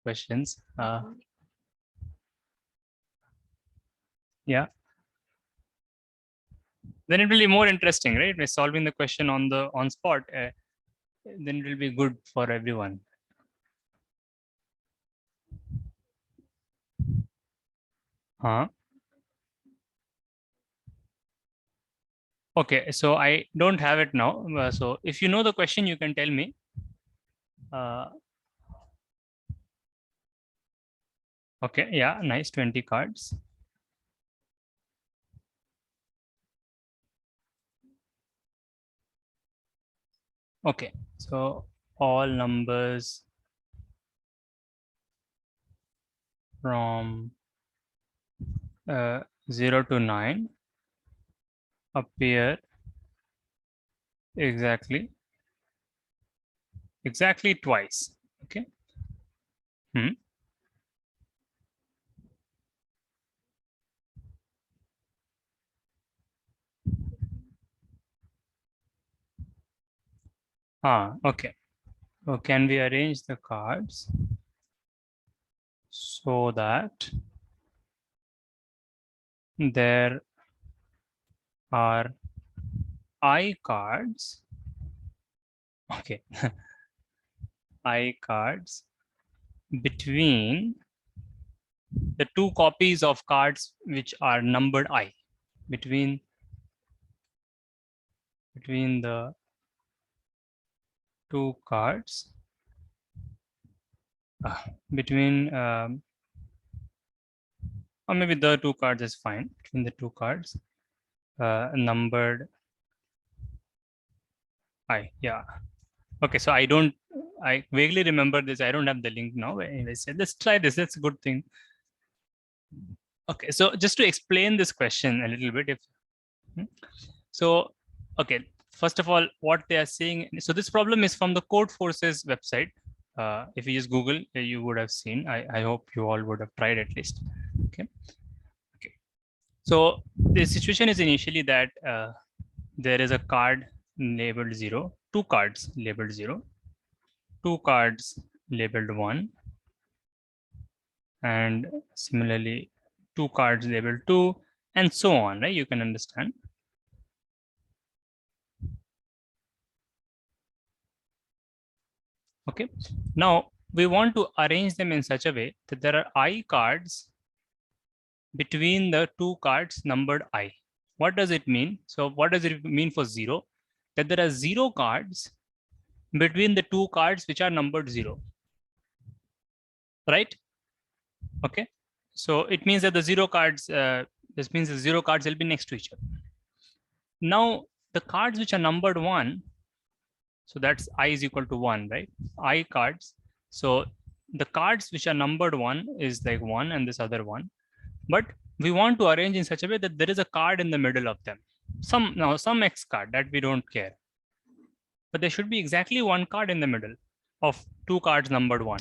questions. Yeah. Then it will be more interesting, right? We're solving the question on spot. Then it will be good for everyone. Okay, so I don't have it now. So if you know the question, you can tell me. Okay, yeah, nice, 20 cards. Okay, so all numbers from 0 to 9 appear exactly twice. Okay. Okay. So can we arrange the cards so that there are I cards? Okay. I cards between the two copies of cards which are numbered I, between the two cards, between or maybe the two cards is fine, between the two cards numbered I. Yeah. Okay, so I vaguely remember this. I don't have the link now. Anyway, let's try this. That's a good thing. Okay, so just to explain this question a little bit, so, okay, first of all, what they are saying. So this problem is from the Codeforces website. If you just Google, you would have seen. I hope you all would have tried at least. Okay. Okay. So the situation is initially that there is a card labeled 0, two cards labeled 0, two cards labeled 1, and similarly two cards labeled 2, and so on, right? You can understand. Okay, now we want to arrange them in such a way that there are I cards between the two cards numbered I. What does it mean? So what does it mean for 0? That there are 0 cards between the two cards which are numbered 0, right? Okay, so it means that the 0 cards, this means the 0 cards will be next to each other. Now the cards which are numbered 1, so that's I is equal to 1, right? I cards. So the cards which are numbered 1 is like 1 and this other 1. But we want to arrange in such a way that there is a card in the middle of them. Some X card that we don't care. But there should be exactly one card in the middle of two cards numbered 1.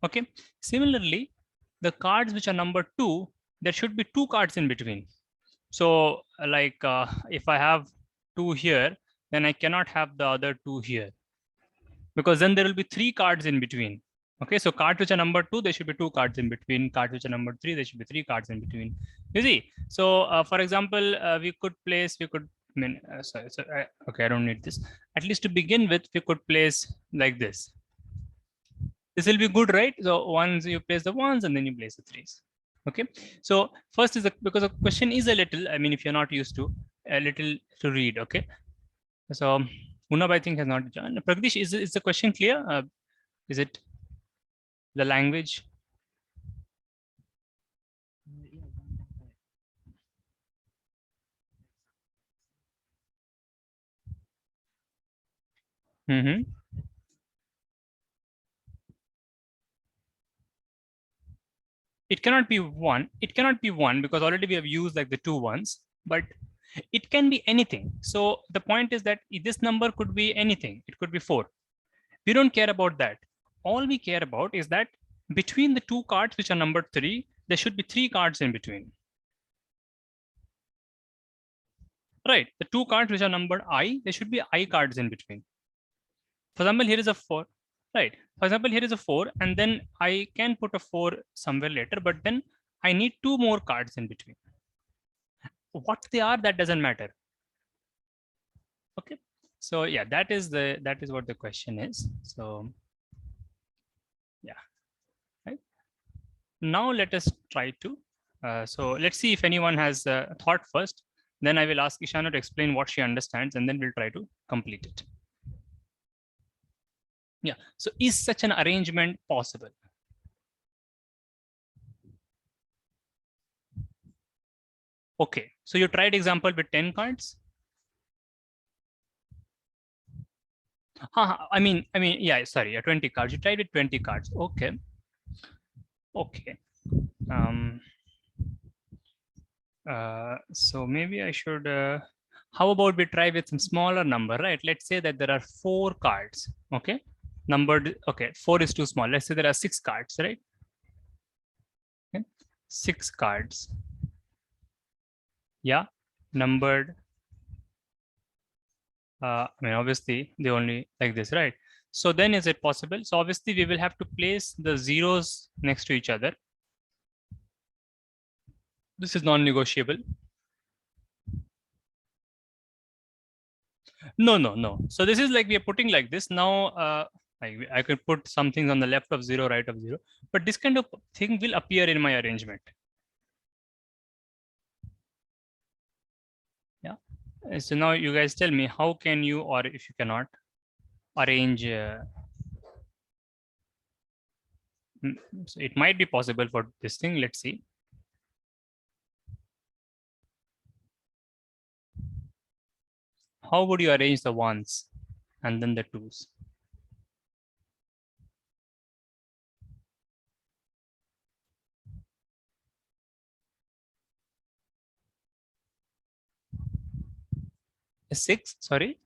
Okay. Similarly, the cards which are numbered 2, there should be two cards in between. So like if I have 2 here, then I cannot have the other 2 here, because then there will be 3 cards in between. Okay, so cards which are numbered 2, there should be 2 cards in between. Cards which are numbered 3, there should be 3 cards in between. You see, so for example, we could, okay, I don't need this. At least to begin with, we could place like this. This will be good, right? So once you place the 1s and then you place the 3s. Okay, so first is because the question is a little, I mean, if you're not used to, a little to read. Okay, so Munab, I think, has not joined. Pragdish, is the question clear? Is it the language? Mm-hmm. It cannot be 1. It cannot be 1 because already we have used like the 2 ones, but it can be anything. So the point is that this number could be anything. It could be 4. We don't care about that. All we care about is that between the two cards which are numbered 3, there should be 3 cards in between. Right, the 2 cards which are numbered I, there should be I cards in between. For example, here is a 4. right? For example, here is a 4, and then I can put a 4 somewhere later, but then I need 2 more cards in between. What they are, that doesn't matter. Okay. So yeah, that is what the question is. So yeah, right. Now let us try to, so let's see if anyone has thought first. Then I will ask Ishana to explain what she understands, and then we'll try to complete it. Yeah, so is such an arrangement possible? Okay, so you tried example with 10 cards. I mean, yeah, sorry, 20 cards. You tried with 20 cards. Okay. Okay. So maybe I should, how about we try with some smaller number, right? Let's say that there are 4 cards, okay? Numbered, okay, 4 is too small. Let's say there are 6 cards, right? Okay. 6 cards. Yeah, numbered. I mean, obviously they only like this, right? So then is it possible? So obviously we will have to place the zeros next to each other. This is non-negotiable. No. So this is like we are putting like this. Now I could put some things on the left of 0, right of 0, but this kind of thing will appear in my arrangement. Yeah. So now you guys tell me, how can you, or if you cannot, arrange, so it might be possible for this thing. Let's see. How would you arrange the ones and then the twos? A 6, sorry.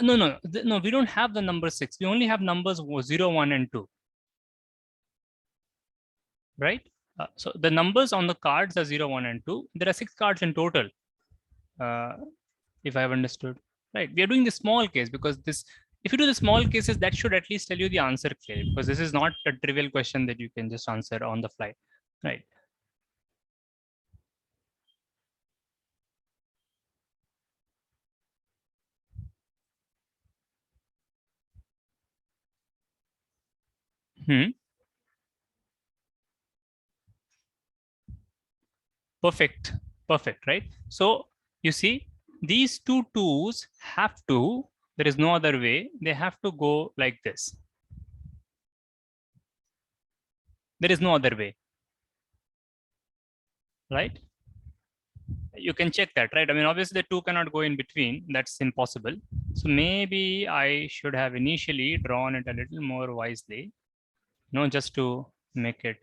No, we don't have the number 6. We only have numbers 0, 1, and 2. Right? So the numbers on the cards are 0, 1, and 2. There are 6 cards in total, if I have understood. Right. We are doing the small case because this, if you do the small cases, that should at least tell you the answer clearly, because this is not a trivial question that you can just answer on the fly. Right. Perfect. Perfect. Right. So you see, these two twos have to, there is no other way, they have to go like this. There is no other way. Right. You can check that, right? I mean, obviously the 2 cannot go in between. That's impossible. So maybe I should have initially drawn it a little more wisely, just to make it,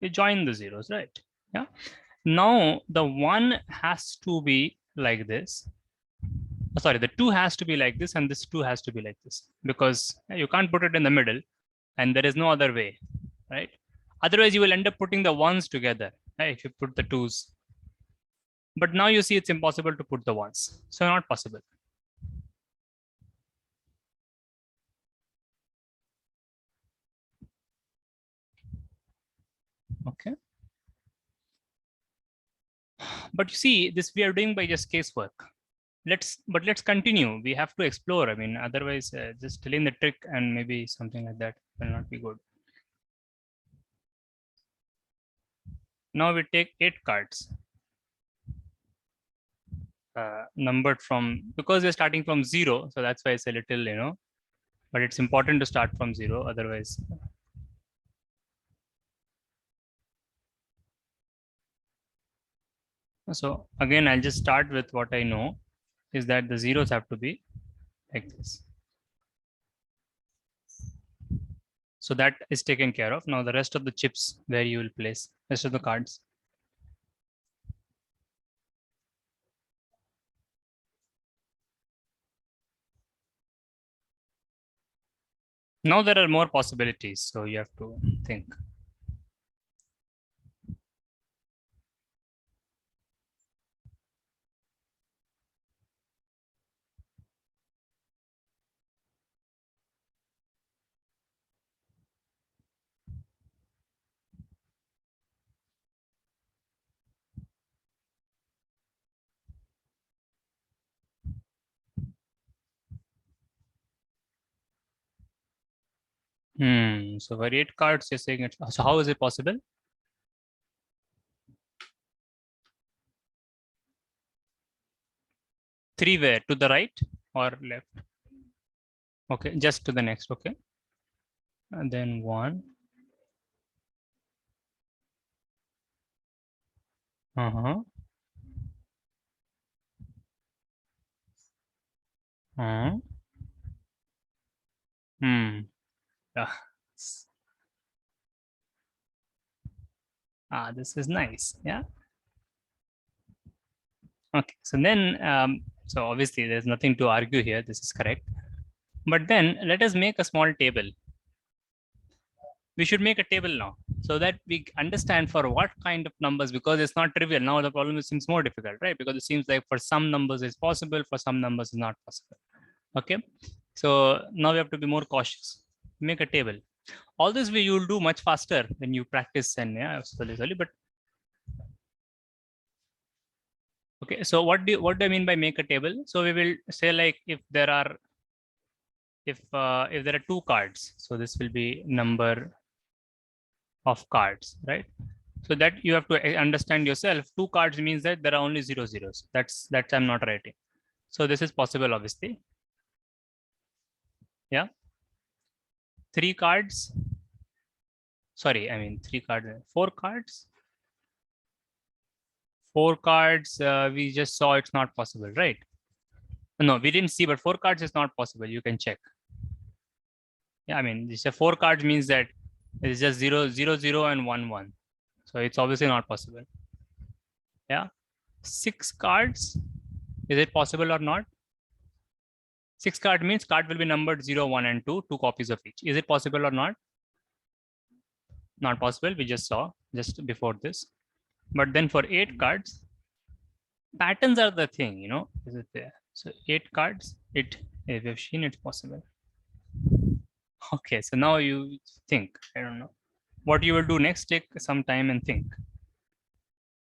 you join the zeros, right? Yeah. Now the 1 has to be like this. Sorry, the 2 has to be like this, and this 2 has to be like this, because you can't put it in the middle, and there is no other way, right? Otherwise, you will end up putting the 1s together, right? If you put the 2s. But now you see it's impossible to put the 1s. So not possible. Okay. But you see, this we are doing by just casework. Let's continue. We have to explore. I mean, otherwise, just telling the trick and maybe something like that will not be good. Now we take 8 cards, numbered from, because we're starting from 0, so that's why it's a little, but it's important to start from 0, otherwise. So again, I'll just start with what I know is that the zeros have to be like this. So that is taken care of. Now the rest of the chips, where you will place rest of the cards. Now there are more possibilities, so you have to think. So for 8 cards, you're saying it. So how is it possible? Three where? To the right or left? Okay, just to the next. Okay. And then 1. Uh-huh. Uh-huh. Yeah. This is nice. Yeah. Okay. So then, so obviously there's nothing to argue here. This is correct. But then let us make a small table. We should make a table now so that we understand for what kind of numbers, because it's not trivial. Now the problem seems more difficult, right? Because it seems like for some numbers it's possible, for some numbers it's not possible. Okay. So now we have to be more cautious. Make a table. All this way you'll do much faster when you practice and yeah, slowly, but okay. So what do I mean by make a table? So we will say like if there are if there are 2 cards, so this will be number of cards, right? So that you have to understand yourself. 2 cards means that there are only 0 zeros. That's I'm not writing. So this is possible, obviously. Yeah. 3 cards. Sorry, I mean 3 cards. 4 cards. 4 cards. We just saw it's not possible, right? No, we didn't see, but 4 cards is not possible. You can check. Yeah, I mean, this 4 cards means that it's just 0, 0, 0, and 1, 1. So it's obviously not possible. Yeah. 6 cards. Is it possible or not? 6 card means card will be numbered 0, 1, and 2, 2 copies of each. Is it possible or not? Not possible. We just saw just before this. But then for 8 cards, patterns are the thing, you know, is it there? So 8 cards, if we've seen it's possible. Okay, so now you think, I don't know. What you will do next, take some time and think.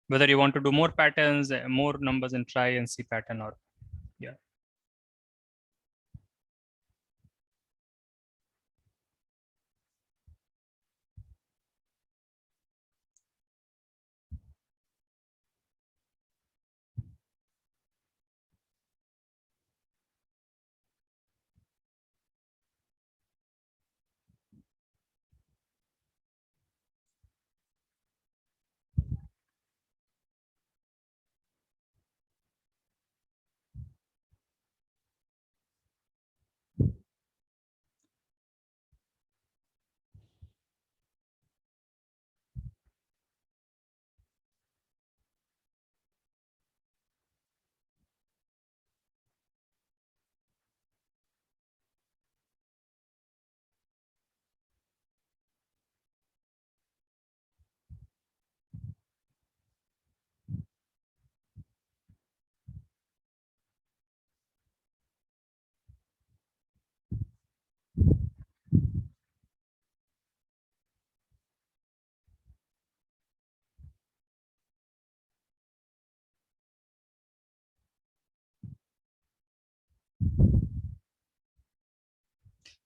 Whether you want to do more patterns, more numbers and try and see pattern or, yeah.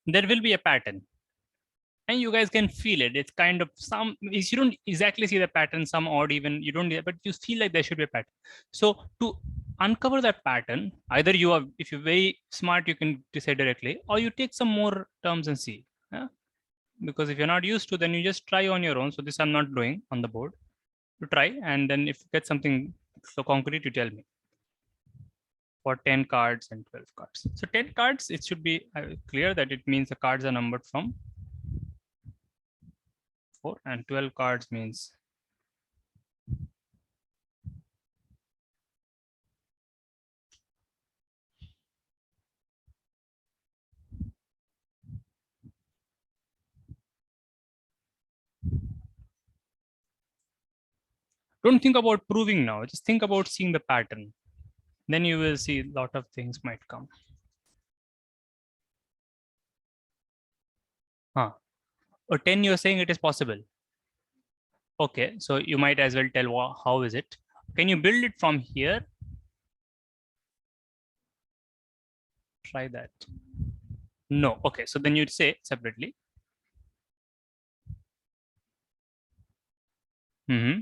There will be a pattern. And you guys can feel it. It's kind of some, you don't exactly see the pattern, some odd even, you don't, but you feel like there should be a pattern. So to uncover that pattern, either you are, if you're very smart, you can decide directly, or you take some more terms and see. Yeah? Because if you're not used to, then you just try on your own. So this I'm not doing on the board. You try, and then if you get something so concrete, you tell me. For 10 cards and 12 cards. So 10 cards, it should be clear that it means the cards are numbered from 4, and 12 cards means don't think about proving now. Just think about seeing the pattern. Then you will see a lot of things might come. Or 10, you're saying it is possible. Okay, so you might as well tell how is it. Can you build it from here? Try that. No. Okay, so then you'd say separately. Mm-hmm.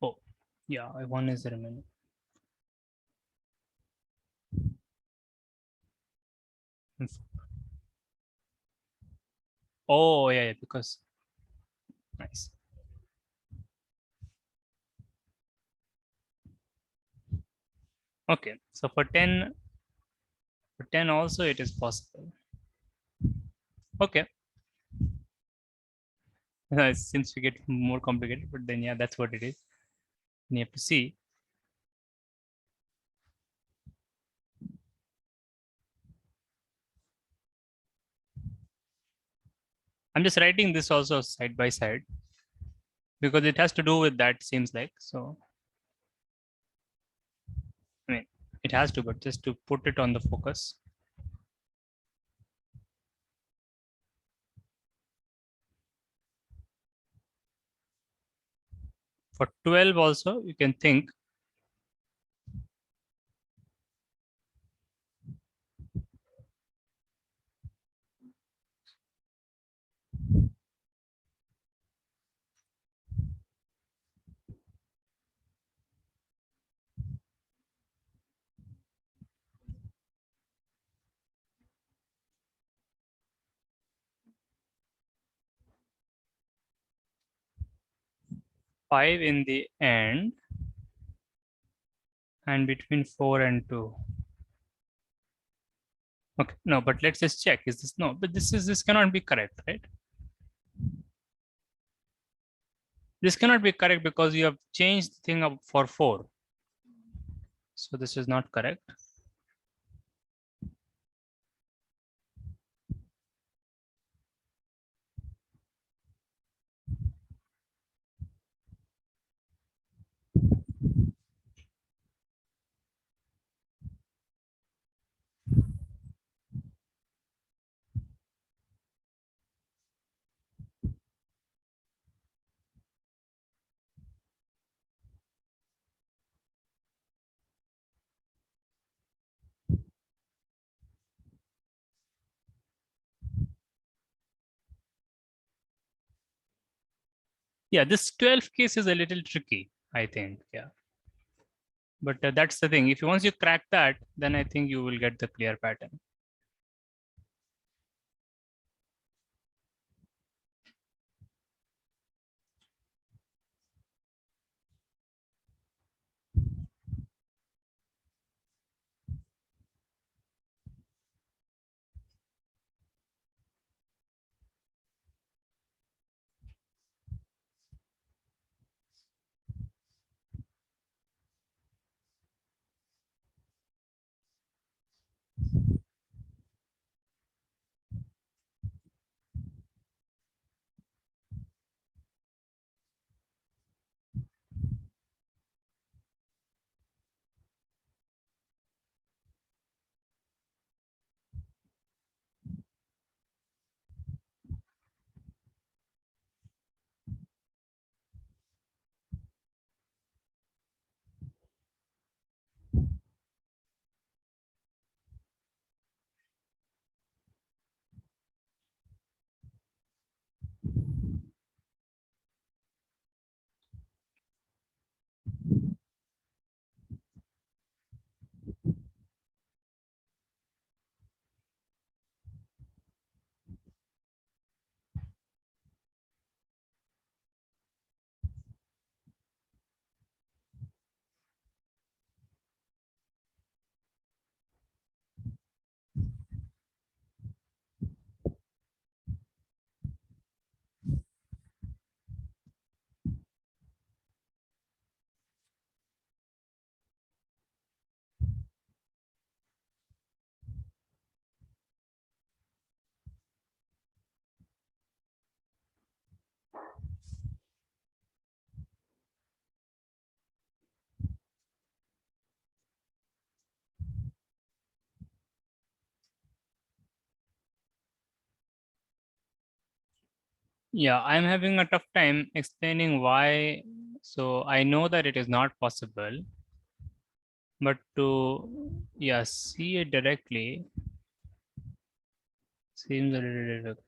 Oh, yeah, one is the remaining. Oh, yeah, because nice. Okay, so for 10 also it is possible. Okay, since we get more complicated, but then yeah, that's what it is. You have to see. I'm just writing this also side by side because it has to do with that, seems like. So, I mean, it has to, but just to put it on the focus. For 12 also, you can think 5 in the end and between 4 and 2. Okay, no, but let's just check. Is this no? But this cannot be correct, right? This cannot be correct because you have changed the thing up for 4. So this is not correct. Yeah, this 12 case is a little tricky, I think. Yeah. But that's the thing. If you once you crack that, then I think you will get the clear pattern. Yeah, I'm having a tough time explaining why So I know that it is not possible, but to see it directly seems a little difficult.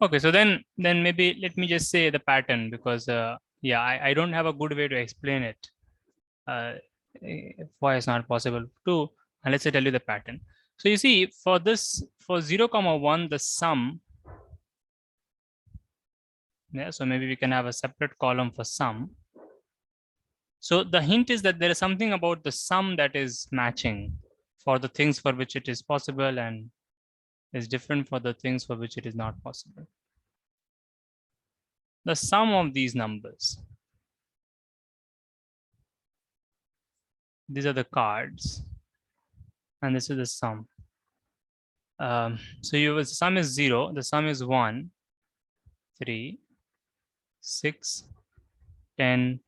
Okay, so then maybe let me just say the pattern, because I don't have a good way to explain it. Why it's not possible to, and let's say tell you the pattern. So you see, for this, for 0, 1, the sum. Yeah, so maybe we can have a separate column for sum. So the hint is that there is something about the sum that is matching for the things for which it is possible and is different for the things for which it is not possible. The sum of these numbers. These are the cards, and this is the sum. So the sum is 0, the sum is 1, 3, 6, 10,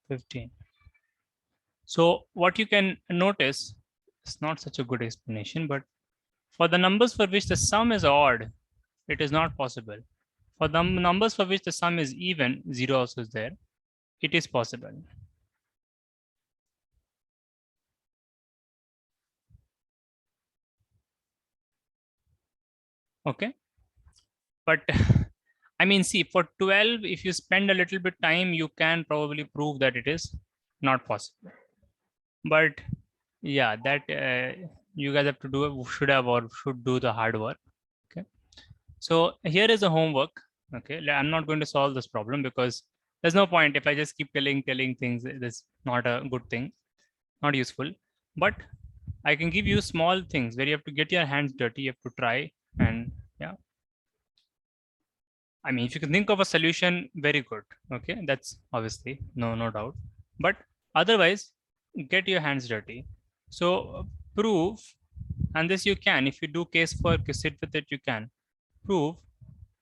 15. So what you can notice, it's not such a good explanation, but for the numbers for which the sum is odd, it is not possible. For the numbers for which the sum is even, 0 also is there, it is possible. Okay. But I mean, see, for 12, if you spend a little bit time, you can probably prove that it is not possible. But yeah, that you guys have to do, should do the hard work. Okay. So here is a homework. Okay. I'm not going to solve this problem because there's no point if I just keep telling things. That's not a good thing, not useful. But I can give you small things where you have to get your hands dirty. You have to try, and yeah. I mean, if you can think of a solution, very good. Okay, that's obviously no doubt. But otherwise, get your hands dirty. So prove, and this you can, if you do case work, you sit with it, you can prove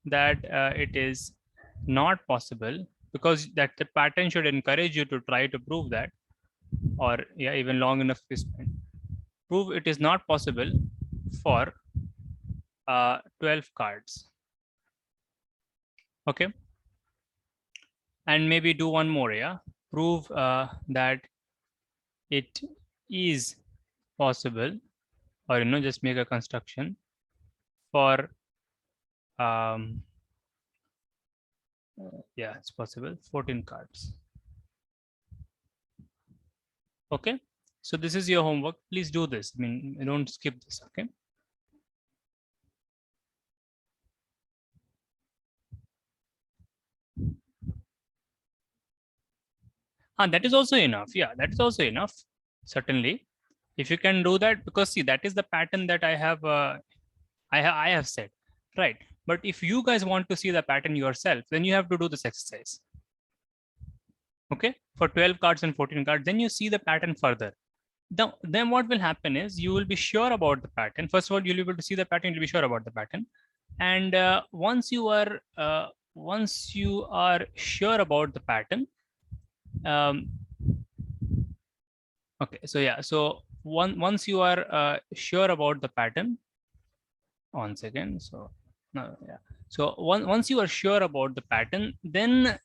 that it is not possible, because that the pattern should encourage you to try to prove that, or yeah, even long enough to spend. Prove it is not possible for 12 cards. Okay. And maybe do one more, yeah. Prove that it is possible, or just make a construction for yeah, it's possible, 14 cards. Okay, so this is your homework. Please do this. I mean, don't skip this. Okay. And that is also enough. Yeah, that is also enough. Certainly, if you can do that, because see, that is the pattern that I have I have said, right? But if you guys want to see the pattern yourself, then you have to do this exercise. Okay, for 12 cards and 14 cards, then you see the pattern further. Then what will happen is you will be sure about the pattern. First of all, you'll be able to see the pattern, you'll be sure about the pattern. And once you are sure about the pattern, okay, so yeah, so once you are sure about the pattern, one second. So no, yeah. So once you are sure about the pattern, then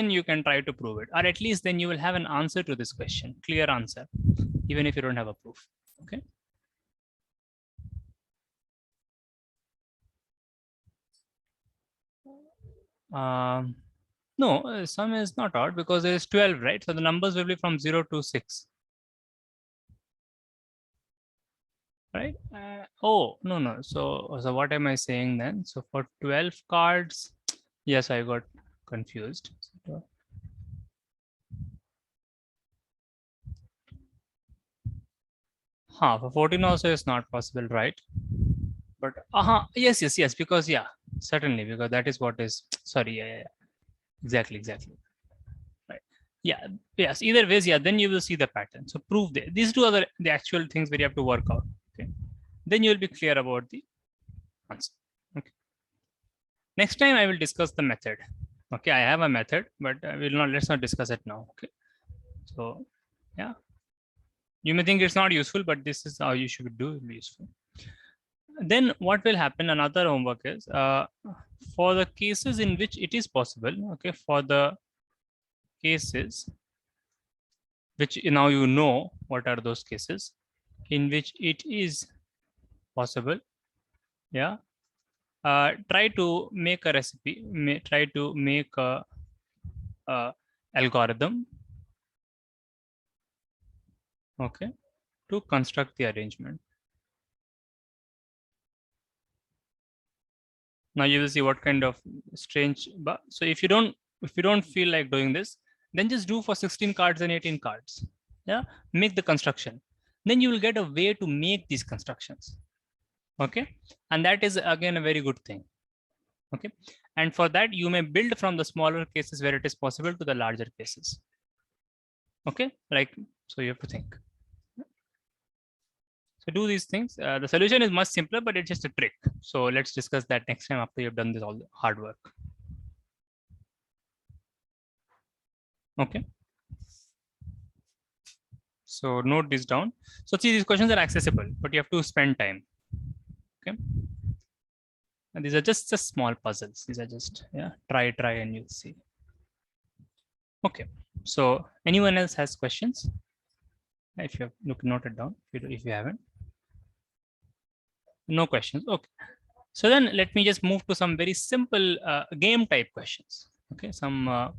you can try to prove it, or at least then you will have an answer to this question, clear answer, even if you don't have a proof. Okay. No, sum is not odd because there is 12, right? So the numbers will be from 0 to 6. Right? Oh, no. So what am I saying then? So for 12 cards, yes, I got confused. For 14 also is not possible, right? But yes, because yeah, certainly, because that is what is, sorry, yeah. Exactly. Right. Yeah, yes, either ways, yeah, then you will see the pattern. So prove these two are the actual things where you have to work out. Okay. Then you will be clear about the answer. Okay. Next time I will discuss the method. Okay, I have a method, but let's not discuss it now. Okay, so yeah, you may think it's not useful, but this is how you should do it useful. Then what will happen, another homework is for the cases in which it is possible, okay, for the cases which now you know what are those cases in which it is possible, yeah, try to make a recipe, try to make a algorithm, okay, to construct the arrangement. Now you will see what kind of strange, but so if you don't feel like doing this, then just do for 16 cards and 18 cards. Yeah, make the construction. Then you will get a way to make these constructions. Okay, and that is again a very good thing. Okay, and for that you may build from the smaller cases where it is possible to the larger cases. Okay, like so you have to think. So do these things. The solution is much simpler, but it's just a trick. So let's discuss that next time after you've done this all the hard work. Okay. So note this down. So see, these questions are accessible, but you have to spend time. Okay. And these are just small puzzles. These are just, yeah, try, and you'll see. Okay. So anyone else has questions? If you have noted down, if you haven't. No questions. Okay. So then let me just move to some very simple game type questions. Okay. Some